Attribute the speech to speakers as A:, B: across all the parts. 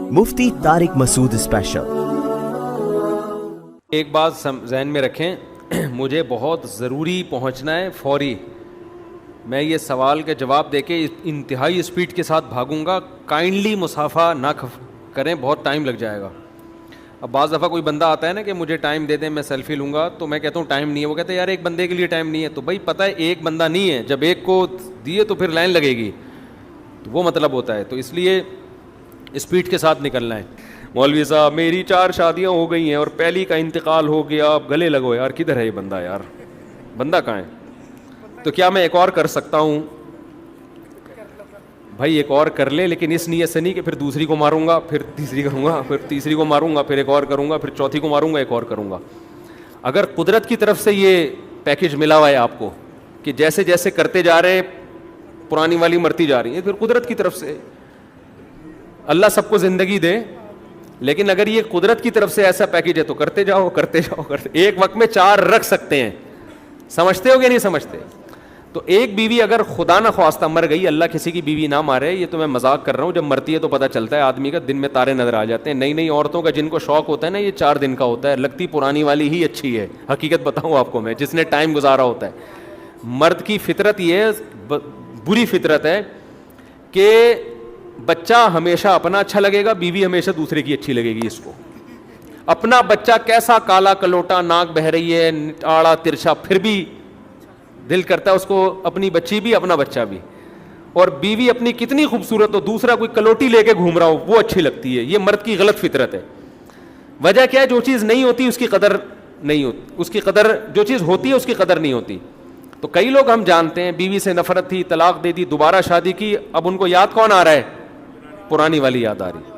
A: مفتی طارق مسعود special.
B: ایک بات ذہن میں رکھیں، مجھے بہت ضروری پہنچنا ہے فوری۔ میں یہ سوال کا جواب دے کے انتہائی اسپیڈ کے ساتھ بھاگوں گا، کائنڈلی مصافحہ نہ کریں، بہت ٹائم لگ جائے گا۔ اب بعض دفعہ کوئی بندہ آتا ہے نا کہ مجھے ٹائم دے دیں، میں سیلفی لوں گا، تو میں کہتا ہوں ٹائم نہیں ہے، وہ کہتے ہیں یار ایک بندے کے لیے ٹائم نہیں ہے، تو بھائی پتہ ہے ایک بندہ نہیں ہے، جب ایک کو دیے تو پھر لائن لگے گی، تو وہ مطلب ہوتا ہے، تو اس لیے اسپیڈ کے ساتھ نکلنا ہے۔ مولوی صاحب میری 4 شادیاں ہو گئی ہیں اور پہلی کا انتقال ہو گیا، اب گلے لگو یار، کدھر ہے یہ بندہ، یار بندہ کہاں ہے؟ تو کیا میں ایک اور کر سکتا ہوں؟ بھائی ایک اور کر لے، لیکن اس نیت سے نہیں کہ پھر دوسری کو ماروں گا، پھر تیسری کروں گا، پھر تیسری کو ماروں گا، پھر ایک اور کروں گا، پھر چوتھی کو ماروں گا، ایک اور کروں گا۔ اگر قدرت کی طرف سے یہ پیکج ملا ہوا ہے آپ کو کہ جیسے جیسے کرتے جا رہے ہیں پرانی والی مرتی جا رہی ہیں، پھر قدرت کی طرف سے اللہ سب کو زندگی دے، لیکن اگر یہ قدرت کی طرف سے ایسا پیکج ہے تو کرتے جاؤ کرتے جاؤ کرتے، ایک وقت میں 4 رکھ سکتے ہیں، سمجھتے ہو کہ نہیں سمجھتے؟ تو ایک بیوی اگر خدا نہ خواستہ مر گئی، اللہ کسی کی بیوی نہ مارے، یہ تو میں مذاق کر رہا ہوں، جب مرتی ہے تو پتہ چلتا ہے آدمی کا، دن میں تارے نظر آ جاتے ہیں۔ نئی نئی عورتوں کا جن کو شوق ہوتا ہے نا، یہ 4 دن کا ہوتا ہے، لگتی پرانی والی ہی اچھی ہے، حقیقت بتاؤں آپ کو میں، جس نے ٹائم گزارا ہوتا ہے۔ مرد کی فطرت یہ بری فطرت ہے کہ بچہ ہمیشہ اپنا اچھا لگے گا، بیوی ہمیشہ دوسرے کی اچھی لگے گی اس کو۔ اپنا بچہ کیسا کالا کلوٹا، ناک بہہ رہی ہے، آڑا ترچھا، پھر بھی دل کرتا ہے اس کو اپنی بچی بھی، اپنا بچہ بھی۔ اور بیوی اپنی کتنی خوبصورت ہو، دوسرا کوئی کلوٹی لے کے گھوم رہا ہو، وہ اچھی لگتی ہے۔ یہ مرد کی غلط فطرت ہے۔ وجہ کیا ہے؟ جو چیز نہیں ہوتی اس کی قدر نہیں ہوتی، اس کی قدر، جو چیز ہوتی ہے اس کی قدر نہیں ہوتی۔ تو کئی لوگ ہم جانتے ہیں بیوی سے نفرت تھی، طلاق دے دی، دوبارہ شادی کی، اب ان کو یاد کون آ رہا ہے؟ پرانی والی یاد آ رہی۔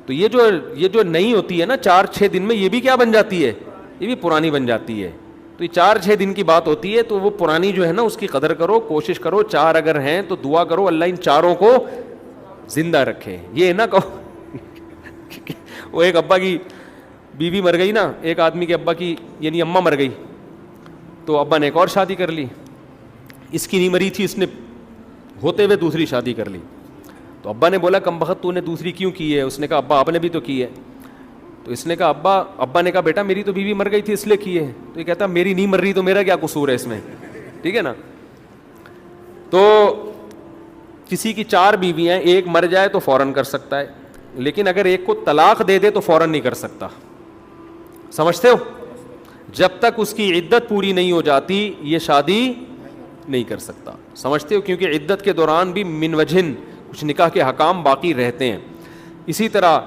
B: تو یہ جو نہیں ہوتی ہے نا 4-6 دن میں، یہ بھی کیا بن جاتی ہے؟ یہ بھی پرانی بن جاتی ہے۔ تو یہ 4-6 دن کی بات ہوتی ہے، تو وہ پرانی جو ہے نا اس کی قدر کرو، کوشش کرو، 4 اگر ہیں تو دعا کرو اللہ ان 4 کو زندہ رکھے۔ یہ نہ کہو وہ ایک ابا کی بیوی مر گئی نا، ایک آدمی کے ابا کی یعنی اماں مر گئی، تو ابا نے ایک اور شادی کر لی، اس کی نہیں مری تھی، اس نے ہوتے ہوئے دوسری شادی کر لی۔ تو ابا نے بولا کم بخت تو نے دوسری کیوں کی ہے؟ اس نے کہا ابا آپ نے بھی تو کی ہے۔ تو اس نے کہا ابا نے کہا بیٹا میری تو بیوی مر گئی تھی اس لیے کی ہے۔ تو یہ کہتا میری نہیں مر رہی تو میرا کیا قصور ہے اس میں؟ ٹھیک ہے نا؟ تو کسی کی 4 بیویاں، ایک مر جائے تو فوراً کر سکتا ہے، لیکن اگر ایک کو طلاق دے دے تو فوراً نہیں کر سکتا۔ سمجھتے ہو؟ جب تک اس کی عدت پوری نہیں ہو جاتی یہ شادی نہیں کر سکتا۔ سمجھتے ہو؟ کیونکہ عدت کے دوران بھی من وجہن کچھ نکاح کے حکام باقی رہتے ہیں۔ اسی طرح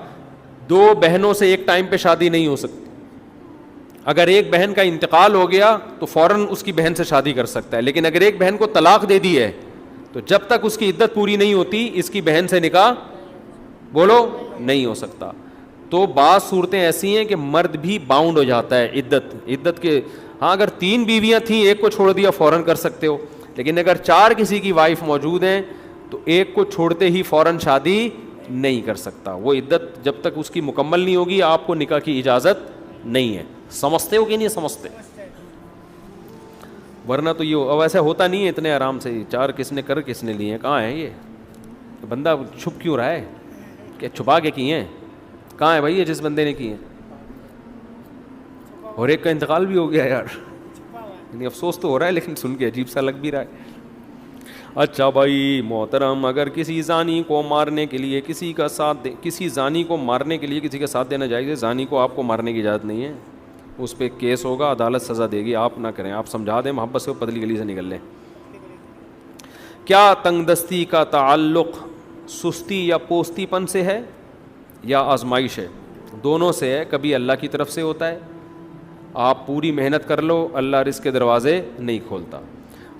B: 2 بہنوں سے ایک ٹائم پہ شادی نہیں ہو سکتی۔ اگر ایک بہن کا انتقال ہو گیا تو فوراً اس کی بہن سے شادی کر سکتا ہے، لیکن اگر ایک بہن کو طلاق دے دی ہے تو جب تک اس کی عدت پوری نہیں ہوتی اس کی بہن سے نکاح بولو نہیں ہو سکتا۔ تو بعض صورتیں ایسی ہیں کہ مرد بھی باؤنڈ ہو جاتا ہے عدت کے۔ ہاں اگر 3 بیویاں تھیں، ایک کو چھوڑ دیا فوراً کر سکتے ہو، لیکن اگر 4 کسی کی وائف موجود ہیں تو ایک کو چھوڑتے ہی فوراً شادی نہیں کر سکتا۔ وہ عدت جب تک اس کی مکمل نہیں ہوگی آپ کو نکاح کی اجازت نہیں ہے۔ سمجھتے ہو کہ نہیں سمجھتے؟ ورنہ تو یہ اب ایسا ہوتا نہیں ہے اتنے آرام سے، 4 کس نے کس نے لیے ہیں، کہاں ہے یہ بندہ؟ چھپ کیوں رہا ہے؟ کہ چھپا کے کیے ہیں؟ کہاں ہے بھائی یہ جس بندے نے کیے ہیں؟ اور ایک کا انتقال بھی ہو گیا یار، یعنی افسوس تو ہو رہا ہے لیکن سن کے عجیب سا لگ بھی رہا ہے۔ اچھا بھائی محترم، اگر کسی زانی کو مارنے کے لیے کسی کا ساتھ کسی زانی کو مارنے کے لیے کسی کا ساتھ دینا جائز ہے؟ زانی کو آپ کو مارنے کی اجازت نہیں ہے، اس پہ کیس ہوگا، عدالت سزا دے گی، آپ نہ کریں، آپ سمجھا دیں محبت سے، پتلی گلی سے نکل لیں۔ کیا تنگ دستی کا تعلق سستی یا پوستی پن سے ہے یا آزمائش ہے؟ دونوں سے ہے۔ کبھی اللہ کی طرف سے ہوتا ہے، آپ پوری محنت کر لو اللہ رزق کے دروازے نہیں کھولتا،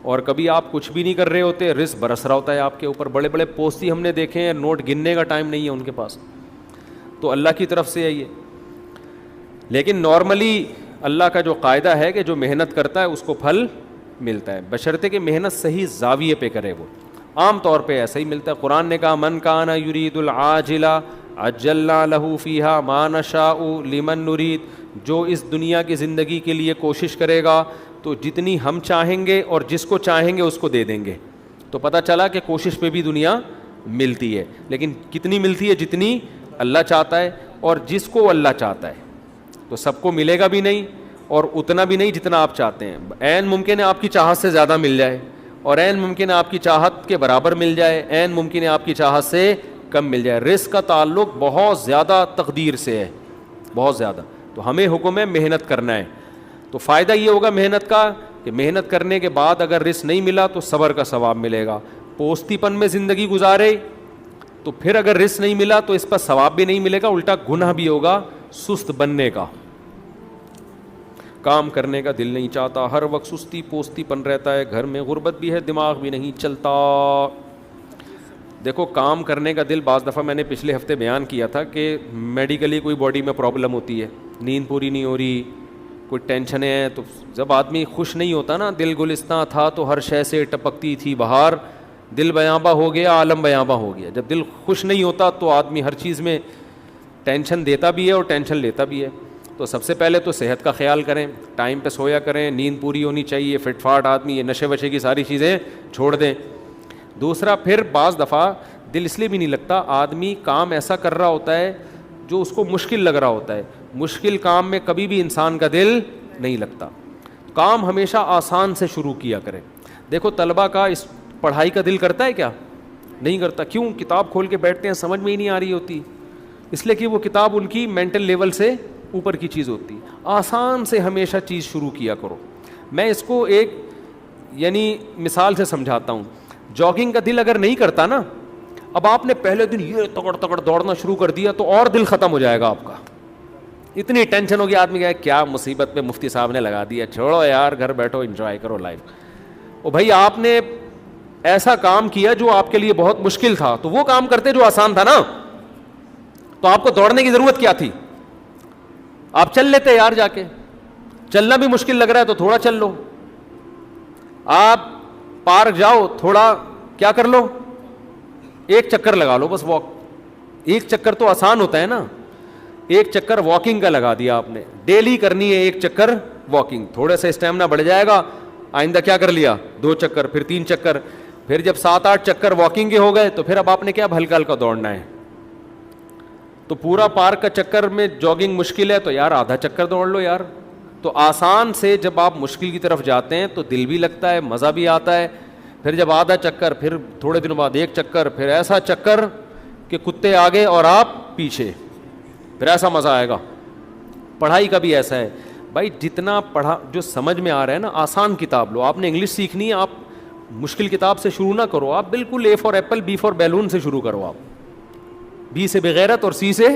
B: اور کبھی آپ کچھ بھی نہیں کر رہے ہوتے رزق برس رہا ہوتا ہے آپ کے اوپر۔ بڑے بڑے پوستی ہم نے دیکھے ہیں، نوٹ گننے کا ٹائم نہیں ہے ان کے پاس، تو اللہ کی طرف سے ہے یہ۔ لیکن نارملی اللہ کا جو قاعدہ ہے کہ جو محنت کرتا ہے اس کو پھل ملتا ہے، بشرطے کہ محنت صحیح زاویے پہ کرے۔ وہ عام طور پہ ایسا ہی ملتا ہے۔ قرآن نے کہا من کان یرید العاجلہ عجلنا لہ فیہا ما نشاء لمن نرید، جو اس دنیا کی زندگی کے لیے کوشش کرے گا تو جتنی ہم چاہیں گے اور جس کو چاہیں گے اس کو دے دیں گے۔ تو پتہ چلا کہ کوشش پہ بھی دنیا ملتی ہے، لیکن کتنی ملتی ہے؟ جتنی اللہ چاہتا ہے اور جس کو اللہ چاہتا ہے. تو سب کو ملے گا بھی نہیں اور اتنا بھی نہیں جتنا آپ چاہتے ہیں. عین ممکن ہے آپ کی چاہت سے زیادہ مل جائے اور عین ممکن ہے آپ کی چاہت کے برابر مل جائے, عین ممکن ہے آپ کی چاہت سے کم مل جائے. رزق کا تعلق بہت زیادہ تقدیر سے ہے, بہت زیادہ. تو ہمیں حکم ہے محنت کرنا ہے. تو فائدہ یہ ہوگا محنت کا کہ محنت کرنے کے بعد اگر رزق نہیں ملا تو صبر کا ثواب ملے گا. پوستی پن میں زندگی گزارے تو پھر اگر رزق نہیں ملا تو اس پر ثواب بھی نہیں ملے گا, الٹا گناہ بھی ہوگا سست بننے کا. کام کرنے کا دل نہیں چاہتا, ہر وقت سستی پوستی پن رہتا ہے, گھر میں غربت بھی ہے, دماغ بھی نہیں چلتا. دیکھو کام کرنے کا دل, بعض دفعہ میں نے پچھلے ہفتے بیان کیا تھا کہ میڈیکلی کوئی باڈی میں پرابلم ہوتی ہے, نیند پوری نہیں ہو رہی, کوئی ٹینشنیں ہیں, تو جب آدمی خوش نہیں ہوتا نا, دل گلستاں تھا تو ہر شے سے ٹپکتی تھی بہار, دل بیاباں ہو گیا عالم بیاباں ہو گیا. جب دل خوش نہیں ہوتا تو آدمی ہر چیز میں ٹینشن دیتا بھی ہے اور ٹینشن لیتا بھی ہے. تو سب سے پہلے تو صحت کا خیال کریں, ٹائم پہ سویا کریں, نیند پوری ہونی چاہیے, فٹ فاٹ آدمی یہ نشے وشے کی ساری چیزیں چھوڑ دیں. دوسرا, پھر بعض دفعہ دل اس لیے بھی نہیں لگتا, آدمی کام ایسا کر رہا ہوتا ہے جو اس کو مشکل لگ رہا ہوتا ہے. مشکل کام میں کبھی بھی انسان کا دل نہیں لگتا. کام ہمیشہ آسان سے شروع کیا کریں. دیکھو طلبہ کا اس پڑھائی کا دل کرتا ہے کیا؟ نہیں کرتا. کیوں؟ کتاب کھول کے بیٹھتے ہیں, سمجھ میں ہی نہیں آ رہی ہوتی, اس لیے کہ وہ کتاب ان کی مینٹل لیول سے اوپر کی چیز ہوتی. آسان سے ہمیشہ چیز شروع کیا کرو. میں اس کو ایک مثال سے سمجھاتا ہوں. جاگنگ کا دل اگر نہیں کرتا نا, اب آپ نے پہلے دن یہ تکڑ تکڑ دوڑنا شروع کر دیا تو اور دل ختم ہو جائے گا آپ کا. اتنی ٹینشن ہوگی آدمی کا, کیا مصیبت پہ مفتی صاحب نے لگا دیا, چھوڑو یار گھر بیٹھو انجوائے کرو لائف. او بھائی آپ نے ایسا کام کیا جو آپ کے لیے بہت مشکل تھا, تو وہ کام کرتے جو آسان تھا نا, تو آپ کو دوڑنے کی ضرورت کیا تھی؟ آپ چل لیتے یار, جا کے چلنا بھی مشکل لگ رہا ہے تو تھوڑا چل لو. آپ پارک جاؤ, تھوڑا کیا کر لو, ایک چکر لگا لو بس, واک. ایک چکر تو آسان ہوتا ہے نا, ایک چکر واکنگ کا لگا دیا آپ نے, ڈیلی کرنی ہے ایک چکر واکنگ, تھوڑا سا اسٹیمنا بڑھ جائے گا. آئندہ کیا کر لیا, 2 چکر, پھر 3 چکر, پھر جب 7-8 چکر واکنگ کے ہو گئے تو پھر اب آپ نے کیا ہلکا ہلکا دوڑنا ہے. تو پورا پارک کا چکر میں جاگنگ مشکل ہے تو یار آدھا چکر دوڑ لو یار. تو آسان سے جب آپ مشکل کی طرف جاتے ہیں تو دل بھی لگتا ہے, مزہ بھی آتا ہے. پھر جب آدھا چکر, پھر تھوڑے دنوں بعد 1 چکر, پھر ایسا چکر کہ کتے آگے اور آپ پیچھے, پھر ایسا مزہ آئے گا. پڑھائی کا بھی ایسا ہے بھائی, جتنا پڑھا جو سمجھ میں آ رہا ہے نا, آسان کتاب لو. آپ نے انگلش سیکھنی ہے, آپ مشکل کتاب سے شروع نہ کرو, آپ بالکل A for apple B for balloon سے شروع کرو. آپ B سے بغیرت اور C سے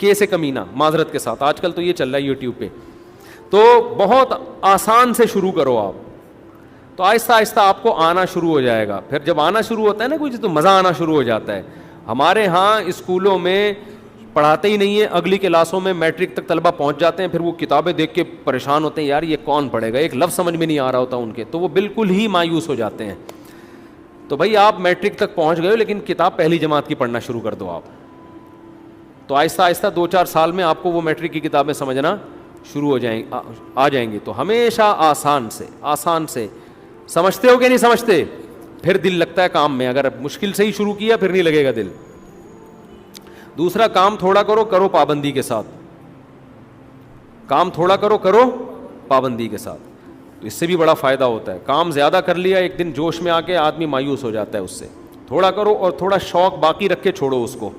B: K سے کمینہ, معذرت کے ساتھ آج کل تو یہ چل رہا ہے یوٹیوب پہ. تو بہت آسان سے شروع کرو آپ, تو آہستہ آہستہ آپ کو آنا شروع ہو جائے گا. پھر جب آنا شروع ہوتا ہے نا کوئی چیز, تو مزہ آنا شروع ہو جاتا ہے. ہمارے ہاں اسکولوں میں پڑھاتے ہی نہیں ہیں, اگلی کلاسوں میں میٹرک تک طلبہ پہنچ جاتے ہیں, پھر وہ کتابیں دیکھ کے پریشان ہوتے ہیں, یار یہ کون پڑھے گا, ایک لفظ سمجھ میں نہیں آ رہا ہوتا ان کے, تو وہ بالکل ہی مایوس ہو جاتے ہیں. تو بھائی آپ میٹرک تک پہنچ گئے ہو, لیکن کتاب پہلی جماعت کی پڑھنا شروع کر دو آپ, تو آہستہ آہستہ 2-4 سال میں آپ کو وہ میٹرک کی کتابیں سمجھنا شروع ہو جائیں آ جائیں گی. تو ہمیشہ آسان سے سمجھتے ہو کہ نہیں سمجھتے, پھر دل لگتا ہے کام میں. اگر مشکل سے ہی شروع کیا پھر نہیں لگے گا دل. دوسرا, کام تھوڑا کرو پابندی کے ساتھ. کام تھوڑا کرو پابندی کے ساتھ, تو اس سے بھی بڑا فائدہ ہوتا ہے. کام زیادہ کر لیا ایک دن جوش میں آ کے آدمی مایوس ہو جاتا ہے اس سے. تھوڑا کرو اور تھوڑا شوق باقی رکھ کے چھوڑو اس کو.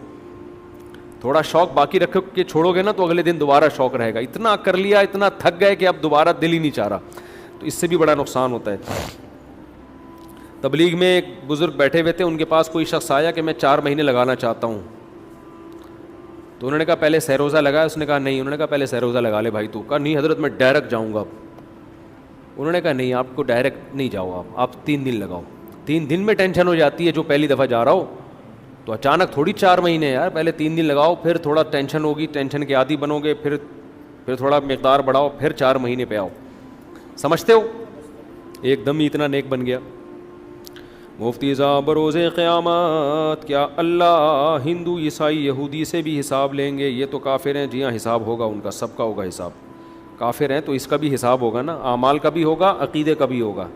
B: تھوڑا شوق باقی رکھ کے چھوڑو گے نا تو اگلے دن دوبارہ شوق رہے گا. اتنا کر لیا, اتنا تھک گئے کہ اب دوبارہ دل ہی نہیں چاہ رہا, تو اس سے بھی بڑا نقصان ہوتا ہے. تبلیغ میں ایک بزرگ بیٹھے ہوئے تھے, ان کے پاس کوئی شخص آیا کہ میں 4 مہینے لگانا چاہتا ہوں. تو انہوں نے کہا پہلے سہ روزہ لگایا, اس نے کہا نہیں. انہوں نے کہا پہلے سہ روزہ لگا لے بھائی تو. کہا نہیں حضرت میں ڈائریکٹ جاؤں گا. انہوں نے کہا نہیں, آپ کو ڈائریکٹ نہیں جاؤ, آپ 3 دن لگاؤ. 3 دن میں ٹینشن ہو جاتی ہے جو پہلی دفعہ جا رہا ہو, تو اچانک تھوڑی 4 مہینے یار, پہلے 3 دن لگاؤ, پھر تھوڑا ٹینشن ہوگی, ٹینشن کے عادی بنو گے, پھر تھوڑا مقدار بڑھاؤ, پھر 4 مہینے پہ آؤ. سمجھتے ہو؟ ایک دم ہی اتنا نیک بن گیا. مفتی صاحب بروز قیامت کیا اللہ ہندو عیسائی یہودی سے بھی حساب لیں گے؟ یہ تو کافر ہیں. جی ہاں, حساب ہوگا ان کا, سب کا ہوگا حساب. کافر ہیں تو اس کا بھی حساب ہوگا نا, اعمال کا بھی ہوگا, عقیدے کا بھی ہوگا.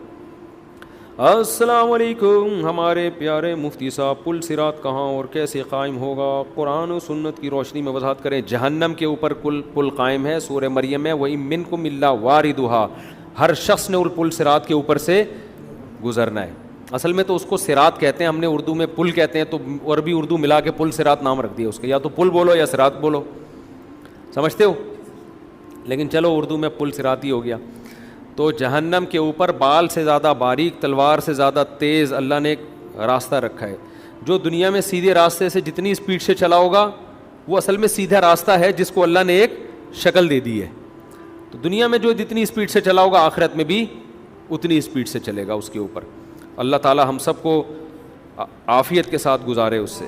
B: السلام علیکم ہمارے پیارے مفتی صاحب، پل صراط کہاں اور کیسے قائم ہوگا؟ قرآن و سنت کی روشنی میں وضاحت کریں۔ جہنم کے اوپر پل قائم ہے، سورہ مریم میں وَإِن مِّنكُمْ إِلَّا وَارِدُهَا، ہر شخص نے پل صراط کے اوپر سے گزرنا ہے۔ اصل میں تو اس کو صراط کہتے ہیں، ہم نے اردو میں پل کہتے ہیں، تو عربی اردو ملا کے پل صراط نام رکھ دیا اس کا، یا تو پل بولو یا صراط بولو، سمجھتے ہو؟ لیکن چلو اردو میں پل صراط ہی ہو گیا۔ تو جہنم کے اوپر بال سے زیادہ باریک، تلوار سے زیادہ تیز اللہ نے ایک راستہ رکھا ہے۔ جو دنیا میں سیدھے راستے سے جتنی اسپیڈ سے چلا ہوگا وہ اصل میں سیدھا راستہ ہے جس کو اللہ نے ایک شکل دے دی ہے۔ تو دنیا میں جو جتنی اسپیڈ سے چلا ہوگا آخرت میں بھی اتنی اسپیڈ سے چلے گا اس کے اوپر۔ اللہ تعالی ہم سب کو عافیت کے ساتھ گزارے اس سے۔